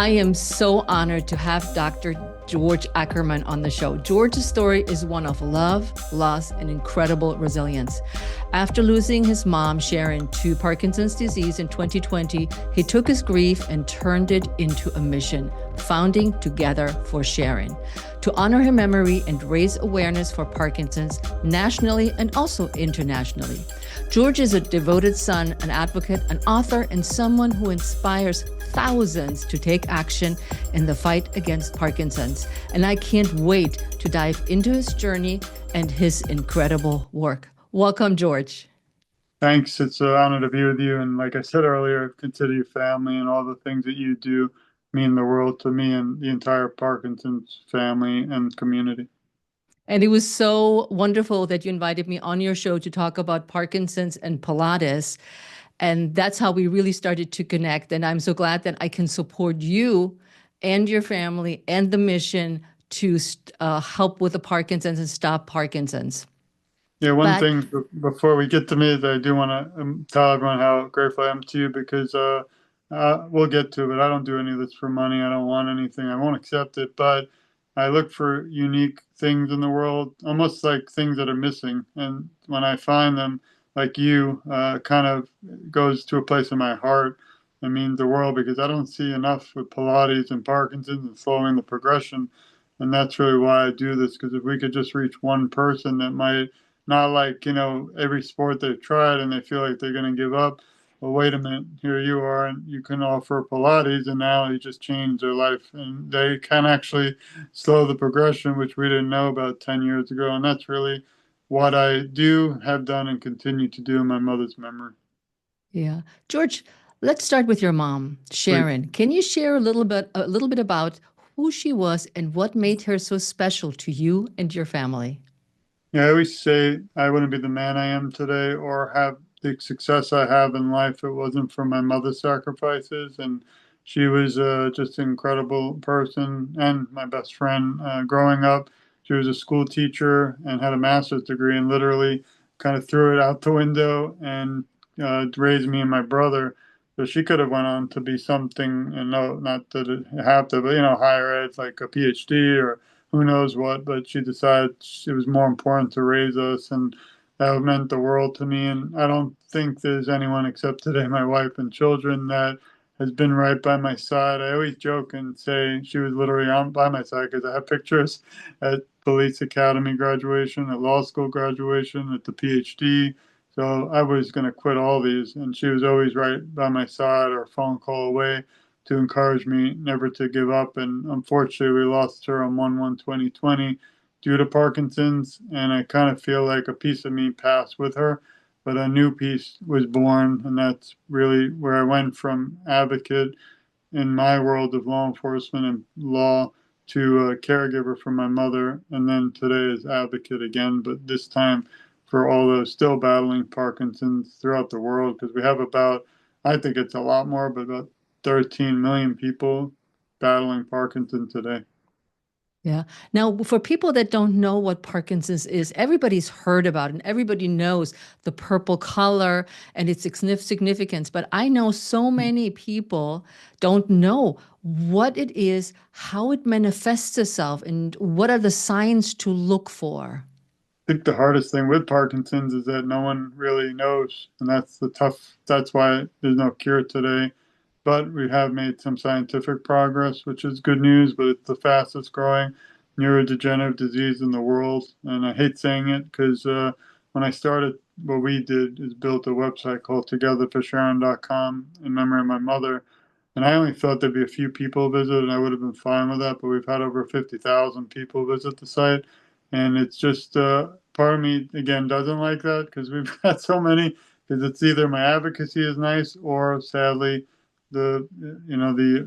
I am so honored to have Dr. George Ackerman on the show. George's story is one of love, loss, and incredible resilience. After losing his mom, Sharon, to Parkinson's disease in 2020, he took his grief and turned it into a mission, founding Together for Sharon, to honor her memory and raise awareness for Parkinson's nationally and also internationally. George is a devoted son, an advocate, an author, and someone who inspires thousands to take action in the fight against Parkinson's. And I can't wait to dive into his journey and his incredible work. Welcome, George. Thanks. It's an honor to be with you. And like I said earlier, consider your family and all the things that you do mean the world to me and the entire Parkinson's family and community. And it was so wonderful that you invited me on your show to talk about Parkinson's and Pilates. And that's how we really started to connect. And I'm so glad that I can support you and your family and the mission to help with the Parkinson's and stop Parkinson's. Yeah, one But thing before we get to me is I do want to tell everyone how grateful I am to you because we'll get to it, but I don't do any of this for money. I don't want anything. I won't accept it. But I look for unique things in the world, almost like things that are missing. And when I find them, like you, kind of goes to a place in my heart. It means the world because I don't see enough with Pilates and Parkinson's and slowing the progression. And that's really why I do this, because if we could just reach one person that might not like, every sport they've tried and they feel like they're going to give up. Well, wait a minute, here you are, and you can offer Pilates, and now you just change their life. And they can actually slow the progression, which we didn't know about 10 years ago. And that's really what I do, have done, and continue to do in my mother's memory. yeah, George, let's start with your mom, Please. Sharon. Can you share a little bit about who she was and what made her so special to you and your family? Yeah, I always say I wouldn't be the man I am today or have the success I have in life if it wasn't for my mother's sacrifices. And she was just an incredible person and my best friend growing up. She was a school teacher and had a master's degree and literally kind of threw it out the window and raised me and my brother. So she could have went on to be something, and no, not that it have to, but higher ed, like a PhD or who knows what, but she decided it was more important to raise us, and that meant the world to me. And I don't think there's anyone except today, my wife and children, that has been right by my side. I always joke and say she was literally on by my side because I have pictures at police academy graduation, at law school graduation, at the PhD. So I was going to quit all these, and she was always right by my side or a phone call away to encourage me never to give up. And unfortunately, we lost her on 1/1/2020 due to Parkinson's. And I kind of feel like a piece of me passed with her, but a new piece was born. And that's really where I went from advocate in my world of law enforcement and law to a caregiver for my mother. And then today is advocate again, but this time for all those still battling Parkinson's throughout the world, because we have about, I think it's a lot more, but about 13 million people battling Parkinson's today. Yeah. Now, for people that don't know what Parkinson's is, everybody's heard about it and everybody knows the purple color and its significance. But I know so many people don't know what it is, how it manifests itself, and what are the signs to look for. I think the hardest thing with Parkinson's is that no one really knows, and that's why there's no cure today. But we have made some scientific progress, which is good news, but it's the fastest growing neurodegenerative disease in the world. And I hate saying it because when I started, what we did is built a website called togetherforsharon.com in memory of my mother. And I only thought there'd be a few people visit, and I would have been fine with that. But we've had over 50,000 people visit the site. And it's just part of me, again, doesn't like that because we've had so many, because it's either my advocacy is nice or sadly, the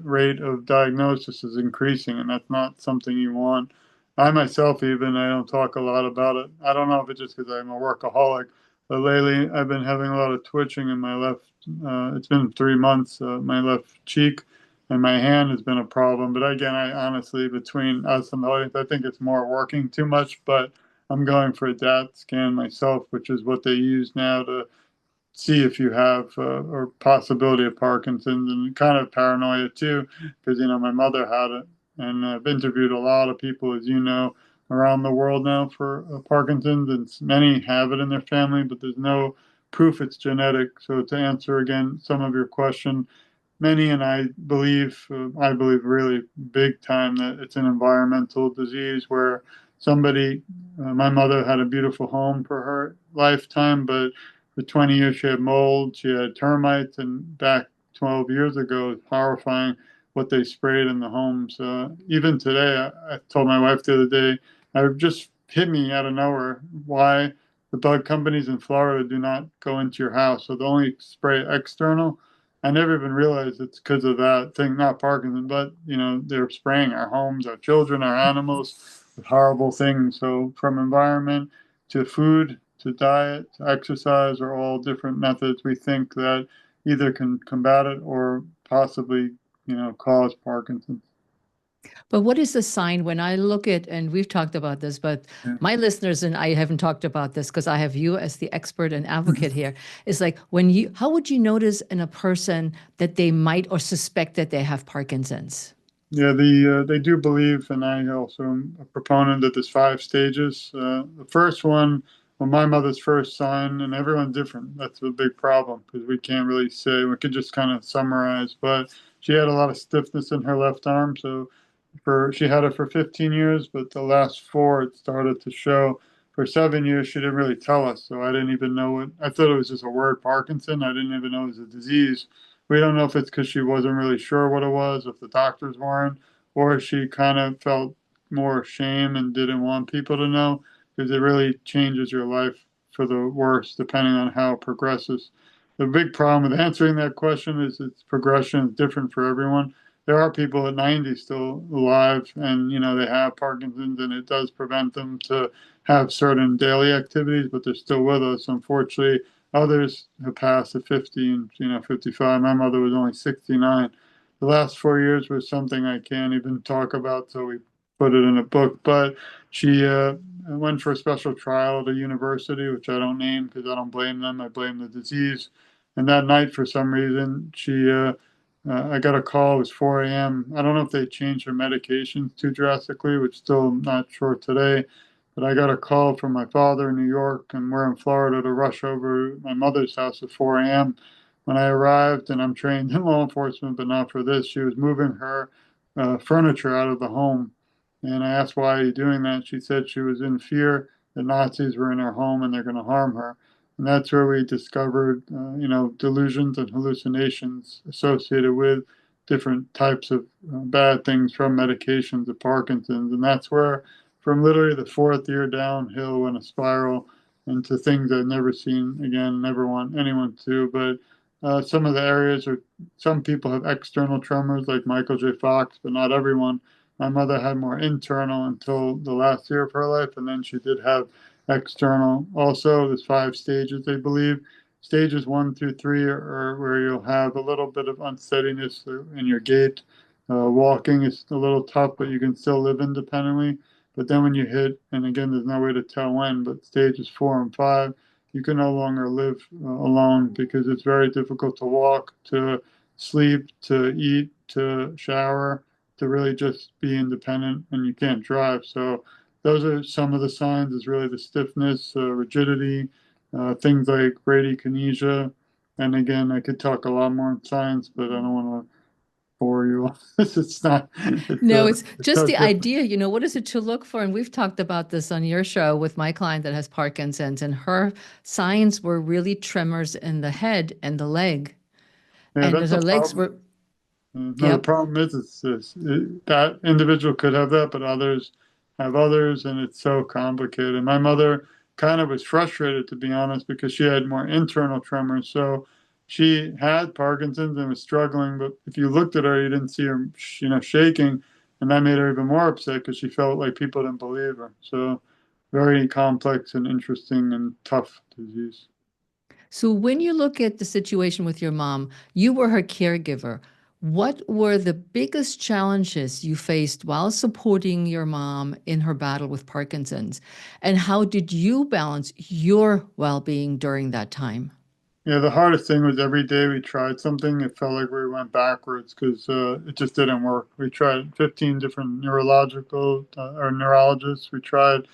rate of diagnosis is increasing, and that's not something you want. I myself, even, I don't talk a lot about it. I don't know if it's just because I'm a workaholic, but lately I've been having a lot of twitching in my left. It's been 3 months. My left cheek and my hand has been a problem. But again, I honestly, between us and the audience, I think it's more working too much. But I'm going for a DAT scan myself, which is what they use now to see if you have or possibility of Parkinson's, and kind of paranoia too, because my mother had it, and I've interviewed a lot of people, as you know, around the world now for Parkinson's, and many have it in their family, but there's no proof it's genetic. So to answer again some of your question, many, and I believe really big time that it's an environmental disease where my mother had a beautiful home for her lifetime, but for 20 years she had mold, she had termites, and back 12 years ago, it's horrifying what they sprayed in the homes. Even today, I told my wife the other day, it just hit me out of nowhere why the bug companies in Florida do not go into your house. So they only spray external. I never even realized it's because of that thing, not Parkinson, but they're spraying our homes, our children, our animals with horrible things. So from environment to food to diet to exercise are all different methods we think that either can combat it or possibly, cause Parkinson. But what is the sign when I look at, and we've talked about this, but Yeah. my listeners and I haven't talked about this because I have you as the expert and advocate here. Is like how would you notice in a person that they might or suspect that they have Parkinson's? Yeah, they do believe, and I also am a proponent that there's 5 stages. The first one, well, my mother's first sign, and everyone's different. That's a big problem because we can't really say. We could just kind of summarize, but she had a lot of stiffness in her left arm, so she had it for 15 years, but the last four it started to show. For 7 years, she didn't really tell us, so I didn't even know it. I thought it was just a word, Parkinson. I didn't even know it was a disease. We don't know if it's because she wasn't really sure what it was, if the doctors weren't, or she kind of felt more shame and didn't want people to know, because it really changes your life for the worse depending on how it progresses. The big problem with answering that question is its progression is different for everyone. There are people at 90 still alive, and they have Parkinson's, and it does prevent them to have certain daily activities, but they're still with us. Unfortunately, others have passed at 50 and 55. My mother was only 69. The last 4 years was something I can't even talk about, so we put it in a book. But she went for a special trial at a university, which I don't name because I don't blame them. I blame the disease. And that night, for some reason, I got a call. It was 4 a.m. I don't know if they changed their medications too drastically, which still not sure today. But I got a call from my father in New York, and we're in Florida to rush over my mother's house at 4 a.m. When I arrived, and I'm trained in law enforcement, but not for this, she was moving her furniture out of the home. And I asked, why are you doing that? She said she was in fear that Nazis were in her home and they're going to harm her. And that's where we discovered, delusions and hallucinations associated with different types of bad things from medications to Parkinson's. And that's where, from literally the fourth year downhill, went a spiral into things I've never seen again, never want anyone to. But some of the areas are, some people have external tremors like Michael J. Fox, but not everyone. My mother had more internal until the last year of her life, and then she did have external. Also, there's 5 stages, they believe. Stages 1 through 3 are where you'll have a little bit of unsteadiness in your gait. Walking is a little tough, but you can still live independently. But then when you hit, and again, there's no way to tell when, but stages 4 and 5, you can no longer live alone because it's very difficult to walk, to sleep, to eat, to shower, to really just be independent, and you can't drive. So those are some of the signs is really the stiffness, rigidity, things like bradykinesia. And again, I could talk a lot more in science, but I don't want to bore you. It's not, No, it's it's just so the different. idea, what is it to look for? And we've talked about this on your show with my client that has Parkinson's, and her signs were really tremors in the head and the leg. Yeah, And that's a her legs problem. were, No, the yep. problem is it's this, that individual could have that, but others have others, and it's so complicated. My mother kind of was frustrated, to be honest, because she had more internal tremors. So she had Parkinson's and was struggling, but if you looked at her, you didn't see her, shaking, and that made her even more upset because she felt like people didn't believe her. So very complex and interesting and tough disease. So when you look at the situation with your mom, you were her caregiver. What were the biggest challenges you faced while supporting your mom in her battle with Parkinson's? And how did you balance your well-being during that time? Yeah, the hardest thing was every day we tried something, it felt like we went backwards because it just didn't work. We tried 15 different neurological or neurologists. We tried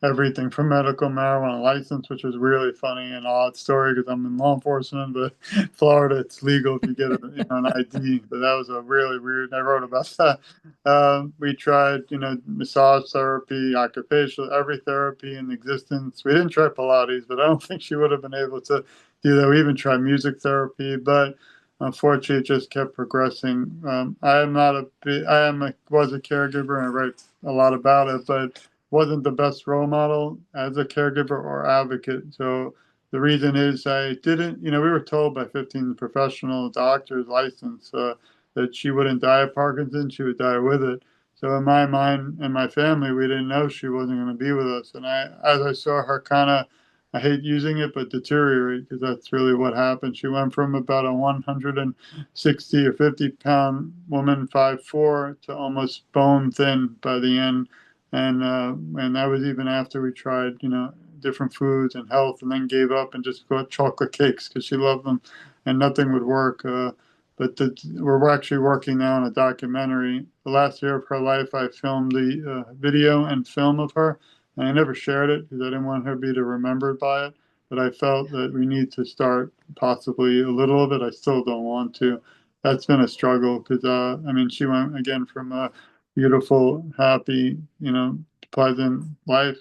everything from medical marijuana license, which was really funny and odd story because I'm in law enforcement, but Florida, it's legal if you get an ID. But that was a really weird. I wrote about that. We tried, massage therapy, occupational, every therapy in existence. We didn't try Pilates, but I don't think she would have been able to do that. We even tried music therapy, but unfortunately, it just kept progressing. I am not a, I am a, was a caregiver and I write a lot about it, but wasn't the best role model as a caregiver or advocate. So the reason is I didn't, we were told by 15 professional doctors licensed that she wouldn't die of Parkinson, she would die with it. So in my mind and my family, we didn't know she wasn't going to be with us. And as I saw her kind of, I hate using it, but deteriorate because that's really what happened. She went from about a 160 or 50-pound woman, 5'4", to almost bone thin by the end, and that was even after we tried, different foods and health, and then gave up and just got chocolate cakes because she loved them, and nothing would work. We're actually working now on a documentary. The last year of her life, I filmed the video and film of her, and I never shared it because I didn't want her to be remembered by it. But I felt that we need to start possibly a little of it. I still don't want to. That's been a struggle because, I mean, she went again from a beautiful, happy, pleasant life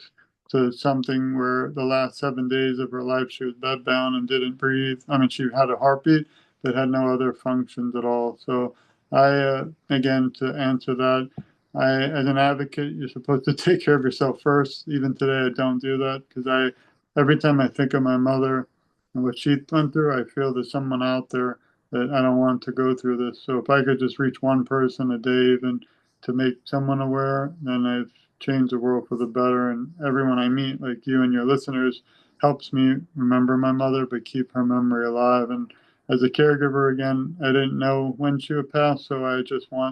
to something where the last 7 days of her life she was bedbound and didn't breathe. I mean, she had a heartbeat but had no other functions at all. So again, to answer that, as an advocate, you're supposed to take care of yourself first. Even today, I don't do that because every time I think of my mother and what she went through, I feel there's someone out there that I don't want to go through this. So if I could just reach one person a day, even to make someone aware, then I've changed the world for the better. And everyone I meet, like you and your listeners, helps me remember my mother, but keep her memory alive. And as a caregiver, again, I didn't know when she would pass, so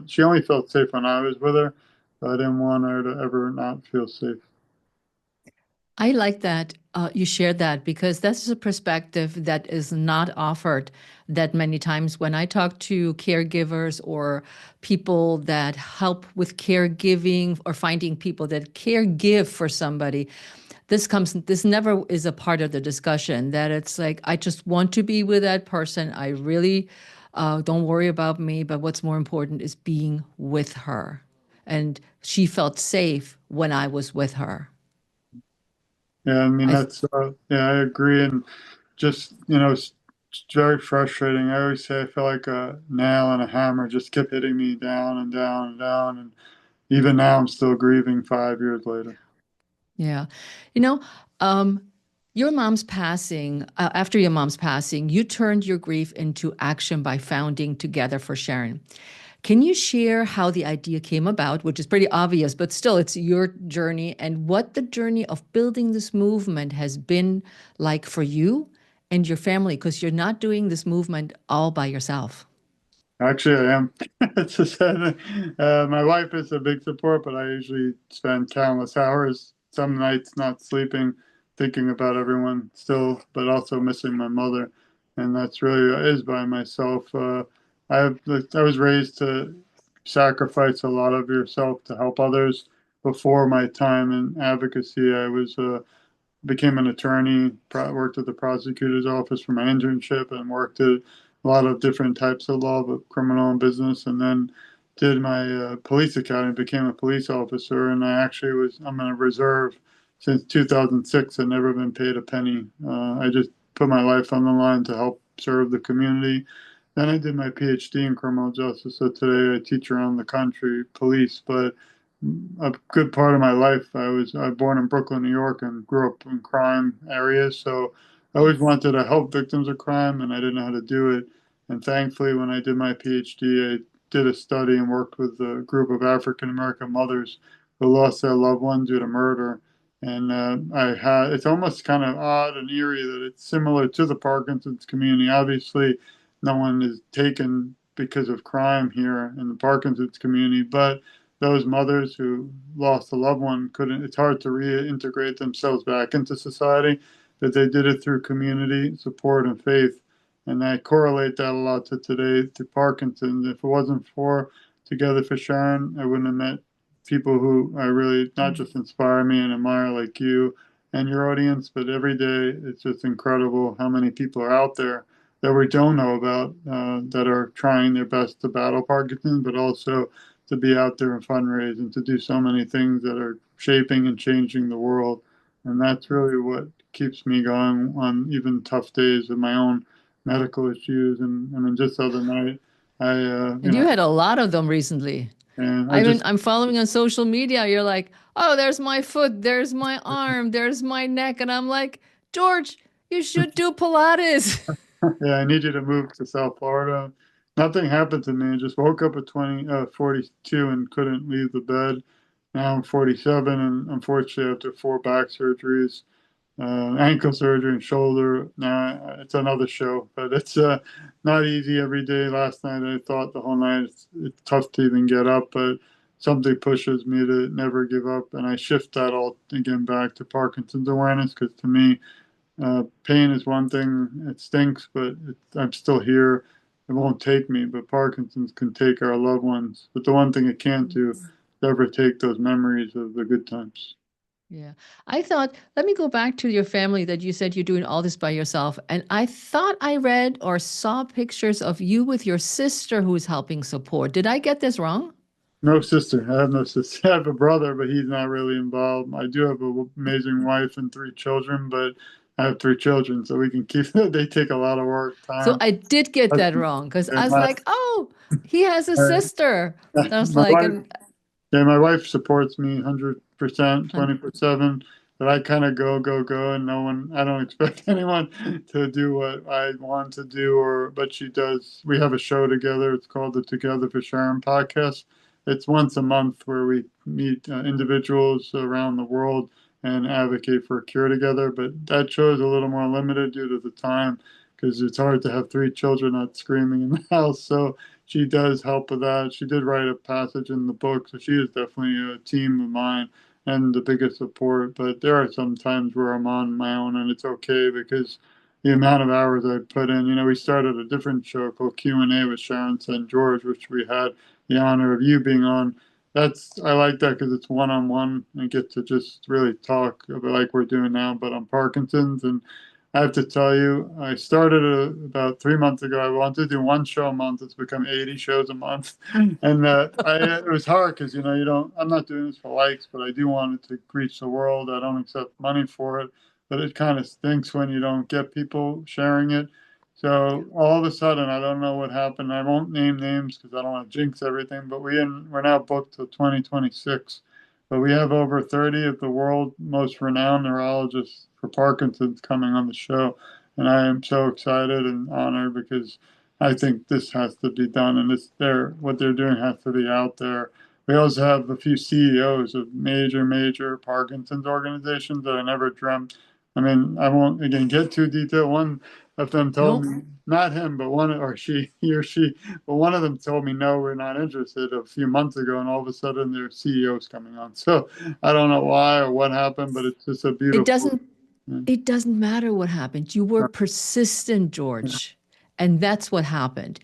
she only felt safe when I was with her, but I didn't want her to ever not feel safe. I like that you shared that because that's a perspective that is not offered that many times when I talk to caregivers or people that help with caregiving or finding people that care give for somebody. This never is a part of the discussion that it's like, I just want to be with that person. I really don't worry about me, but what's more important is being with her. And she felt safe when I was with her. Yeah, I mean I yeah, I agree, and just it's very frustrating. I always say I feel like a nail and a hammer just kept hitting me down and down and down, and even now I'm still grieving 5 years later. Yeah. You know, um, your mom's passing, after your mom's passing, you turned your grief into action by founding Together for Sharon. Can you share how the idea came about, which is pretty obvious, but still it's your journey and what the journey of building this movement has been like for you and your family? Because you're not doing this movement all by yourself. Actually, I am. It's a sad thing. My wife is a big support, but I usually spend countless hours, some nights not sleeping, thinking about everyone still, but also missing my mother. And that's really is by myself. I was raised to sacrifice a lot of yourself to help others. Before my time in advocacy, I was became an attorney, worked at the prosecutor's office for my internship, and worked at a lot of different types of law, but criminal and business, and then did my police academy, became a police officer, and I'm in a reserve since 2006. I've never been paid a penny. I just put my life on the line to help serve the community. Then I did my PhD in criminal justice. So today I teach around the country police, but a good part of my life. I was born in Brooklyn, New York, and grew up in crime areas. So I always wanted to help victims of crime, and I didn't know how to do it. And thankfully, when I did my PhD, I did a study and worked with a group of African American mothers who lost their loved one due to murder. And it's almost kind of odd and eerie that it's similar to the Parkinson's community. Obviously, no one is taken because of crime here in the Parkinson's community, but those mothers who lost a loved one couldn't, it's hard to reintegrate themselves back into society. but they did it through community support and faith. And I correlate that a lot to today, to Parkinson's. If it wasn't for Together for Sharon, I wouldn't have met people who I really not just inspire me and admire, like you and your audience, but every day it's just incredible how many people are out there that we don't know about, that are trying their best to battle Parkinson's, but also to be out there and fundraise and to do so many things that are shaping and changing the world. And that's really what keeps me going on even tough days of my own medical issues. And I mean, just the other night, And you had a lot of them recently. and I I mean, just, I'm following on social media. You're like, oh, there's my foot, there's my arm, there's my neck. And I'm like, George, you should do Pilates. yeah, I need you to move to South Florida. Nothing happened to me. I just woke up at 42 and couldn't leave the bed. Now I'm 47, and unfortunately, after four back surgeries, ankle surgery and shoulder. Now it's another show, but it's not easy every day. Last night I thought the whole night it's tough to even get up, but something pushes me to never give up, and I shift that all again back to Parkinson's awareness because to me, pain is one thing. It stinks, but I'm still here. It won't take me, but Parkinson's can take our loved ones. But the one thing it can't do is ever take those memories of the good times. Yeah. I thought, let me go back to your family that you said you're doing all this by yourself. And I thought I read or saw pictures of you with your sister who's helping support. Did I get this wrong? No sister. I have no sister. I have a brother, but he's not really involved. I do have an amazing wife and three children, but I have three children, so we can keep. They take a lot of work, So time. I did get But, that wrong because I and was like, oh, he has a sister. I was my like, wife, and yeah, my wife supports me 100%, 24/7. But I kind of go, and no one. I don't expect anyone to do what I want to do, or but she does. We have a show together. It's called the Together for Sharon podcast. It's once a month where we meet individuals around the world and advocate for a cure together. But that show is a little more limited due to the time because it's hard to have three children not screaming in the house. So she does help with that. She did write a passage in the book, so she is definitely a team of mine and the biggest support. But there are some times where I'm on my own, and it's okay because the amount of hours I put in. You know, we started a different show called Q&A with Sharon St. George, which we had the honor of you being on. That's I like that because it's one on one and get to just really talk about like we're doing now, but on Parkinson's. And I have to tell you, I started about 3 months ago. I wanted to do one show a month. It's become 80 shows a month, and it was hard because you don't. I'm not doing this for likes, but I do want it to reach the world. I don't accept money for it, but it kind of stinks when you don't get people sharing it. So all of a sudden, I don't know what happened. I won't name names because I don't want to jinx everything. But we're now booked till 2026. But we have over 30 of the world's most renowned neurologists for Parkinson's coming on the show. And I am so excited and honored because I think this has to be done and what they're doing has to be out there. We also have a few CEOs of major Parkinson's organizations that I never dreamt. I mean, I won't again get too detailed. One of them told nope. me, not him, but one or she, he or she, but one of them told me, no, we're not interested a few months ago, and all of a sudden their CEO's coming on. So I don't know why or what happened, but it's just a It beautiful. doesn't Yeah. It doesn't matter what happened. You were persistent, George. And that's what happened.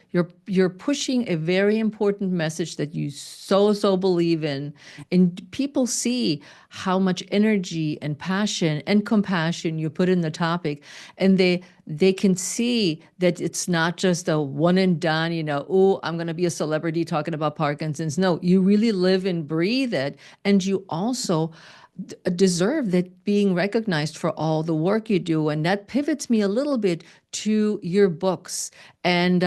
You're pushing a very important message that you so believe in. And people see how much energy and passion and compassion you put in the topic. And they can see that it's not just a one and done, oh, I'm going to be a celebrity talking about Parkinson's. No, you really live and breathe it. And you also deserve that being recognized for all the work you do. And that pivots me a little bit to your books. And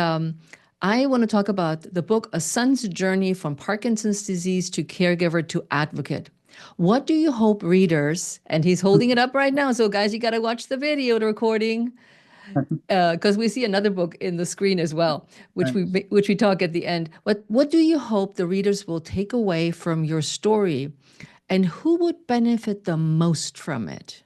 I want to talk about the book, A Son's Journey from Parkinson's Disease to Caregiver to Advocate. What do you hope readers, and he's holding it up right now. So guys, you got to watch the video, the recording, because we see another book in the screen as well, Thanks. which we talk at the end. What do you hope the readers will take away from your story, and who would benefit the most from it?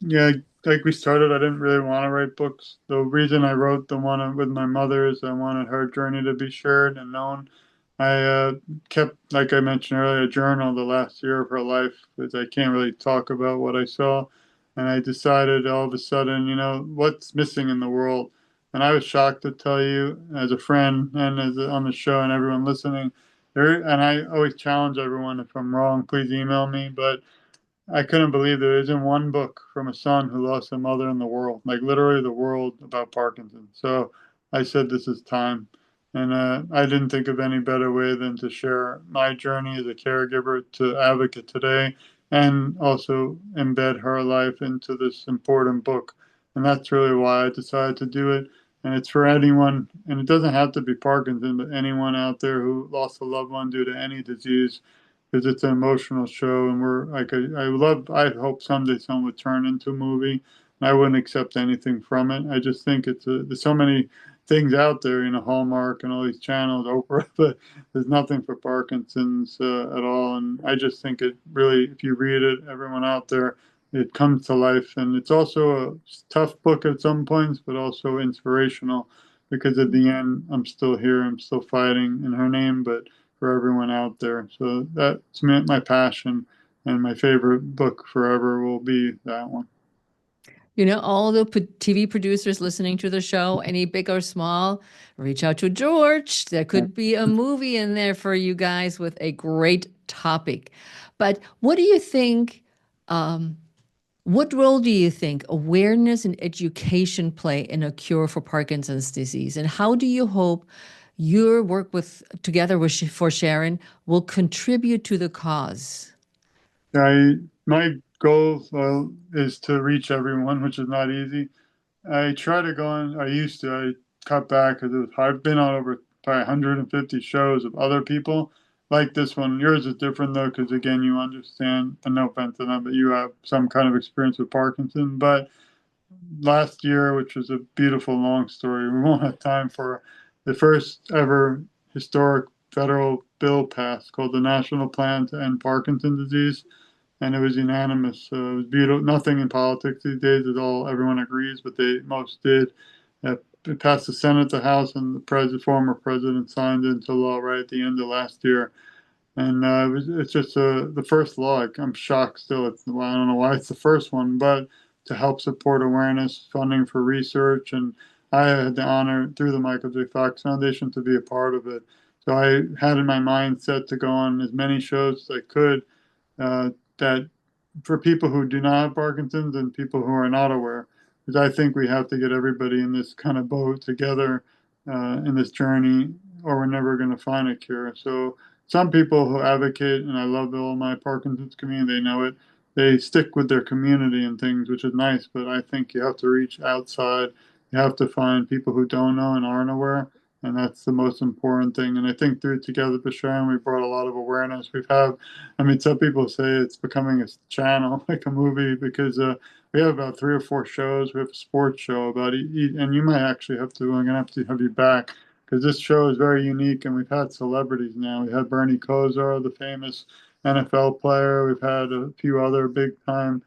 Yeah, like we started, I didn't really want to write books. The reason I wrote the one with my mother is I wanted her journey to be shared and known. I kept, like I mentioned earlier, a journal the last year of her life because I can't really talk about what I saw. And I decided all of a sudden, what's missing in the world? And I was shocked to tell you, as a friend and on the show and everyone listening, and I always challenge everyone, if I'm wrong, please email me. But I couldn't believe there isn't one book from a son who lost a mother in the world, like literally the world, about Parkinson. So I said, this is time. And I didn't think of any better way than to share my journey as a caregiver to advocate today and also embed her life into this important book. And that's really why I decided to do it. And it's for anyone, and it doesn't have to be Parkinson, but anyone out there who lost a loved one due to any disease, because it's an emotional show, and we're like, I hope someday someone would turn into a movie. And I wouldn't accept anything from it. I just think there's so many things out there, Hallmark and all these channels, Oprah, but there's nothing for Parkinson's at all. And I just think it really, if you read it, everyone out there, it comes to life. And it's also a tough book at some points, but also inspirational, because at the end, I'm still here, I'm still fighting in her name, but for everyone out there. So that's my passion, and my favorite book forever will be that one. All the TV producers listening to the show, any big or small, reach out to George. There could be a movie in there for you guys with a great topic. But what do you think? What role do you think awareness and education play in a cure for Parkinson's disease? And how do you hope your work together for Sharon will contribute to the cause? My goal is to reach everyone, which is not easy. I try to go on. I used to. I cut back because I've been on over probably 150 shows of other people like this one. Yours is different though, because again, you understand. And no offense to them, but you have some kind of experience with Parkinson. But last year, which was a beautiful long story, we won't have time for the first ever historic federal bill passed called the National Plan to End Parkinson's Disease, and it was unanimous. It was beautiful. Nothing in politics these days is all everyone agrees, but they most did. It passed the Senate, the House, and former president signed it into law right at the end of last year. And it's just the first law. I'm shocked still. I don't know why it's the first one, but to help support awareness, funding for research, and I had the honor through the Michael J. Fox Foundation to be a part of it. So I had in my mind set to go on as many shows as I could, that for people who do not have Parkinson's and people who are not aware, because I think we have to get everybody in this kind of boat together in this journey, or we're never going to find a cure. So some people who advocate, and I love all my Parkinson's community, they know it. They stick with their community and things, which is nice. But I think you have to reach outside. You have to find people who don't know and aren't aware, and that's the most important thing. And I think through Together for Sharon, we brought a lot of awareness. I mean, some people say it's becoming a channel, like a movie, because we have about 3 or 4 shows. We have a sports show about and you might actually have to. I'm gonna have to have you back, because this show is very unique, and we've had celebrities now. We had Bernie Kosar, the famous NFL player. We've had a few other big time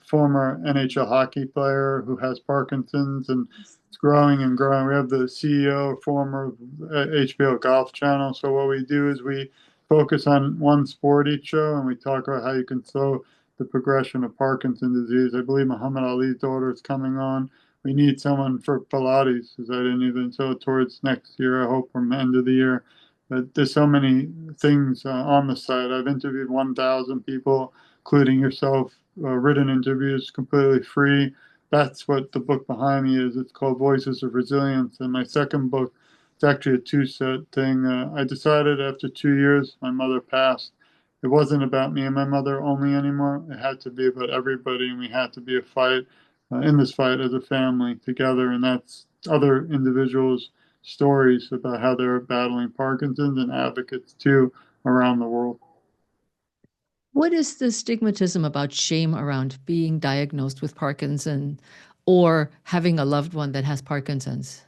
former NHL hockey player who has Parkinson's, and it's growing and growing. We have the CEO, former HBO Golf Channel. So what we do is we focus on one sport each show, and we talk about how you can slow the progression of Parkinson's disease. I believe Muhammad Ali's daughter is coming on. We need someone for Pilates, because I didn't even, so towards next year, I hope from the end of the year. But there's so many things on the site. I've interviewed 1,000 people, including yourself, written interviews completely free. That's what the book behind me is. It's called Voices of Resilience. And my second book, it's actually a two-set thing. I decided after 2 years, my mother passed. It wasn't about me and my mother only anymore. It had to be about everybody, and we had to be a fight in this fight as a family together. And that's other individuals' stories about how they're battling Parkinson's, and advocates too around the world. What is the stigmatism about shame around being diagnosed with Parkinson or having a loved one that has Parkinson's?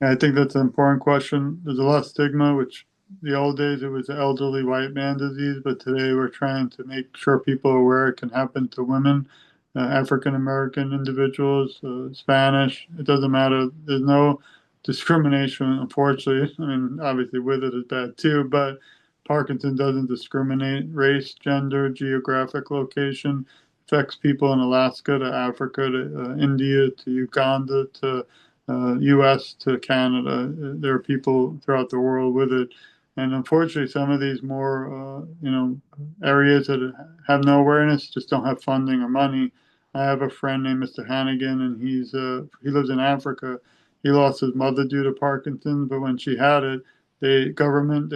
I think that's an important question. There's a lot of stigma, which the old days it was elderly white man disease, but today we're trying to make sure people are aware it can happen to women, African American individuals, Spanish. It doesn't matter. There's no discrimination, unfortunately. I mean, obviously, with it is bad too, but Parkinson doesn't discriminate race, gender, geographic location. affects people in Alaska to Africa to India to Uganda to U.S. to Canada. There are people throughout the world with it, and unfortunately, some of these more areas that have no awareness just don't have funding or money. I have a friend named Mr. Hannigan, and he lives in Africa. He lost his mother due to Parkinson's, but when she had it, they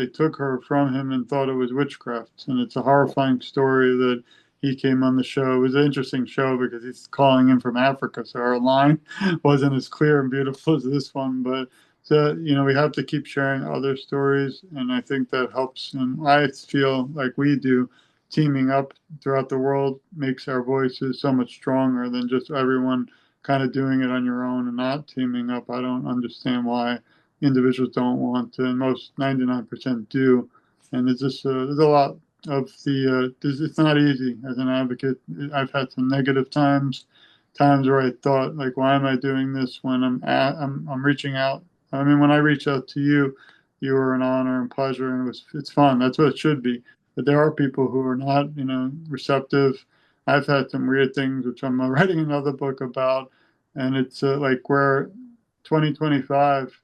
took her from him and thought it was witchcraft. And it's a horrifying story that he came on the show. It was an interesting show because he's calling in from Africa, so our line wasn't as clear and beautiful as this one. But so we have to keep sharing other stories, and I think that helps. And I feel like we do, teaming up throughout the world makes our voices so much stronger than just everyone kind of doing it on your own and not teaming up. I don't understand why individuals don't want to, and most 99% do. And there's a lot of it's not easy as an advocate. I've had some negative times where I thought like, why am I doing this when I'm reaching out? I mean, when I reach out to you, you were an honor and pleasure, and it's fun. That's what it should be. But there are people who are not, receptive. I've had some weird things, which I'm writing another book about, and it's like where 2025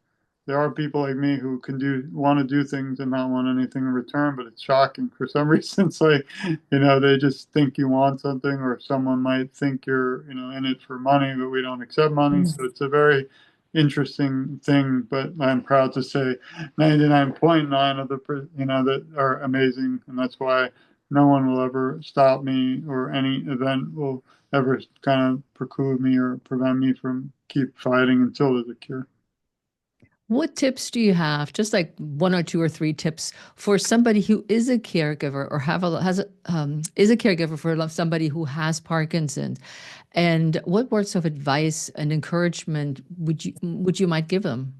there are people like me who can want to do things and not want anything in return, but it's shocking for some reason. It's like, they just think you want something, or someone might think you're, in it for money, but we don't accept money. So it's a very interesting thing, but I'm proud to say 99.9 of that are amazing. And that's why no one will ever stop me, or any event will ever kind of preclude me or prevent me from keep fighting until there's a cure. What tips do you have? Just like one or two or three tips for somebody who is a caregiver or is a caregiver for somebody who has Parkinson's, and what words of advice and encouragement would you might give them?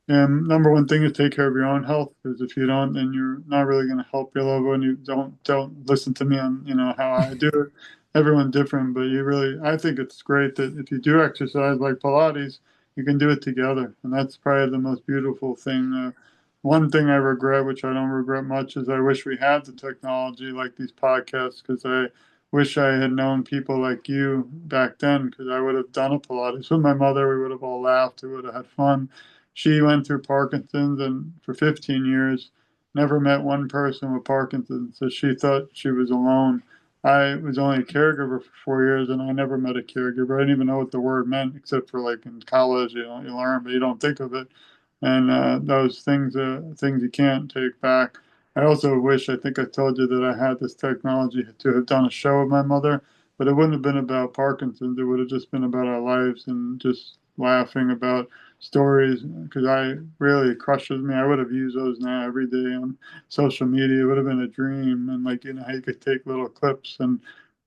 And number one thing is take care of your own health, because if you don't, then you're not really going to help your loved one. You don't listen to me on how I do it. Everyone's different, but I think it's great that if you do exercise like Pilates, you can do it together, and that's probably the most beautiful thing. One thing I regret, which I don't regret much, is I wish we had the technology like these podcasts, because I wish I had known people like you back then, because I would have done a Pilates with my mother. We would have all laughed. We would have had fun. She went through Parkinson's, and for 15 years, never met one person with Parkinson's. So she thought she was alone. I was only a caregiver for 4 years, and I never met a caregiver. I didn't even know what the word meant, except for like in college, you learn, but you don't think of it. And those things you can't take back. I also wish, I think I told you that I had this technology to have done a show with my mother, but it wouldn't have been about Parkinson's. It would have just been about our lives and just laughing about stories, because I really crushes me. I would have used those now every day on social media. It would have been a dream. And like, how you could take little clips, and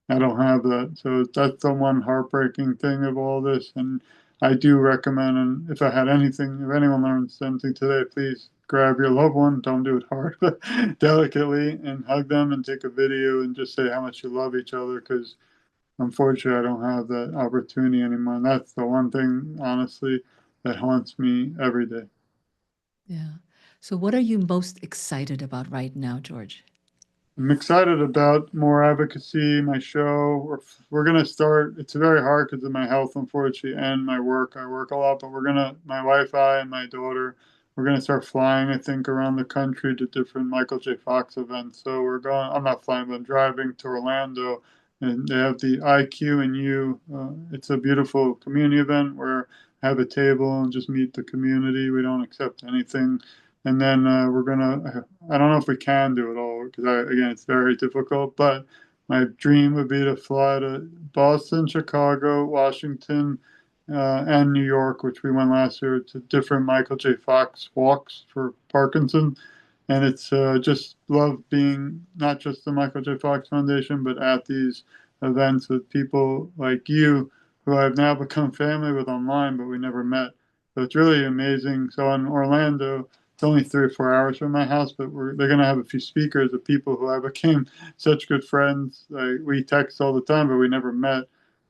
I don't have that. So that's the one heartbreaking thing of all this. And I do recommend, and if anyone learns anything today, please grab your loved one. Don't do it hard, but delicately, and hug them and take a video and just say how much you love each other, because unfortunately, I don't have that opportunity anymore. And that's the one thing, honestly, that haunts me every day. Yeah. So, what are you most excited about right now, George? I'm excited about more advocacy, my show. We're going to start. It's very hard because of my health, unfortunately, and my work. I work a lot, but my wife, I, and my daughter, we're going to start flying, I think, around the country to different Michael J. Fox events. So I'm not flying, but I'm driving to Orlando, and they have the IQ and You. It's a beautiful community event where I have a table and just meet the community. We don't accept anything. And then I don't know if we can do it all, because again, it's very difficult, but my dream would be to fly to Boston, Chicago, Washington, and New York, which we went last year, to different Michael J. Fox walks for Parkinson. And it's just love being not just the Michael J. Fox Foundation, but at these events with people like you, who I've now become family with online, but we never met. So it's really amazing. So in Orlando, it's only 3 or 4 hours from my house, but they're going to have a few speakers of people who I became such good friends. We text all the time, but we never met.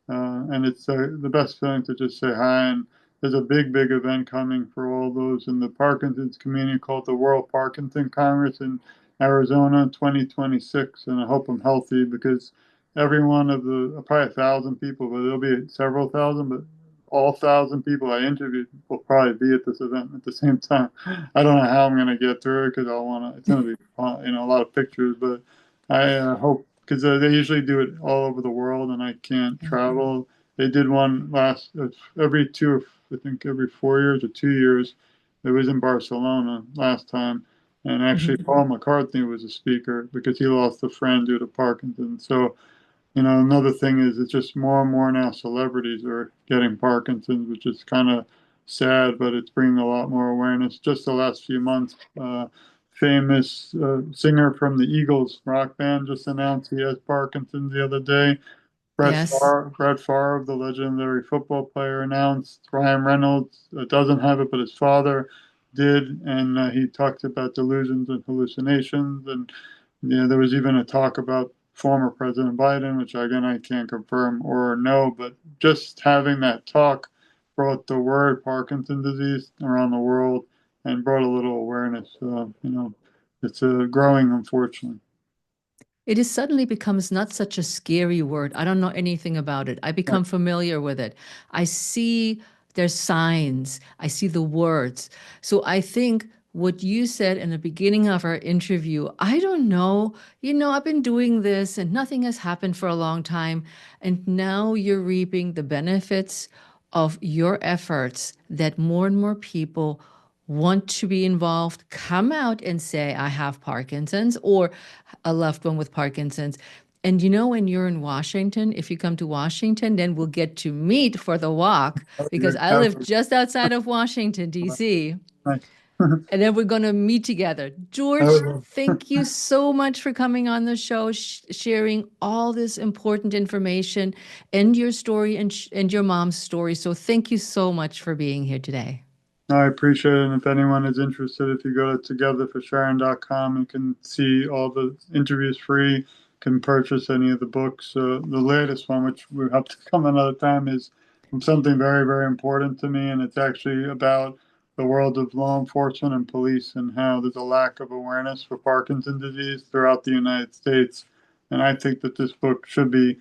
And it's the best feeling to just say hi. And there's a big, big event coming for all those in the Parkinson's community called the World Parkinson Congress in Arizona in 2026. And I hope I'm healthy, because every one of the probably 1,000 people, but it'll be several thousand, but all 1,000 people I interviewed will probably be at this event at the same time. I don't know how I'm going to get through it because I want to. It's going to be fun, a lot of pictures, but I hope because they usually do it all over the world, and I can't travel. They did one last every two, I think every 4 years or 2 years. It was in Barcelona last time, and actually Mhm. Paul McCartney was a speaker because he lost a friend due to Parkinson. So another thing is it's just more and more now celebrities are getting Parkinson's, which is kind of sad, but it's bringing a lot more awareness. Just the last few months, famous singer from the Eagles rock band just announced he has Parkinson's the other day. Yes. Brett Favre, the legendary football player, announced. Ryan Reynolds doesn't have it, but his father did, and he talked about delusions and hallucinations. And there was even a talk about former President Biden, which again I can't confirm or know, but just having that talk brought the word Parkinson's disease around the world and brought a little awareness. It's growing, unfortunately. It is suddenly becomes not such a scary word. I don't know anything about it. I Right. become familiar with it. I see there's signs. I see the words. So I think what you said in the beginning of our interview, I don't know, I've been doing this and nothing has happened for a long time. And now you're reaping the benefits of your efforts that more and more people want to be involved, come out and say, I have Parkinson's, or a loved one with Parkinson's. And when you're in Washington, if you come to Washington, then we'll get to meet for the walk because I live just outside of Washington, D.C. Nice. And then we're going to meet together. I George, would thank you so much for coming on the show, sharing all this important information and your story and your mom's story. So thank you so much for being here today. No, I appreciate it. And if anyone is interested, if you go to togetherforsharon.com, you can see all the interviews free, can purchase any of the books. The latest one, which we have to come another time, is something very, very important to me. And it's actually about the world of law enforcement and police and how there's a lack of awareness for Parkinson's disease throughout the United States. And I think that this book should be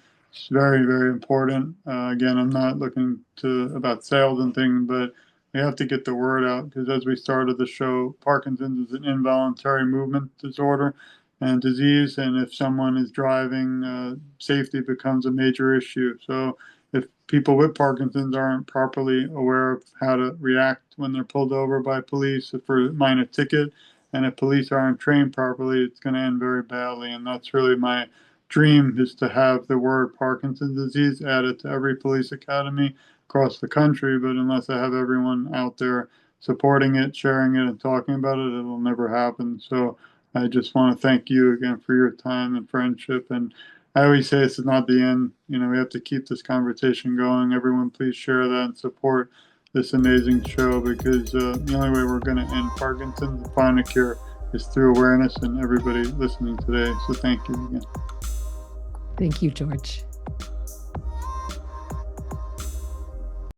very, very important. Again, I'm not looking to about sales and things, but we have to get the word out because as we started the show, Parkinson's is an involuntary movement disorder and disease. And if someone is driving, safety becomes a major issue. So if people with Parkinson's aren't properly aware of how to react when they're pulled over by police for a minor ticket, and if police aren't trained properly, it's going to end very badly. And that's really my dream is to have the word Parkinson's disease added to every police academy across the country, but unless I have everyone out there supporting it, sharing it, and talking about it, it'll never happen. So I just want to thank you again for your time and friendship. And I always say this is not the end. We have to keep this conversation going. Everyone, please share that and support this amazing show because the only way we're going to end Parkinson's and find a cure is through awareness and everybody listening today. So thank you again. Thank you, George.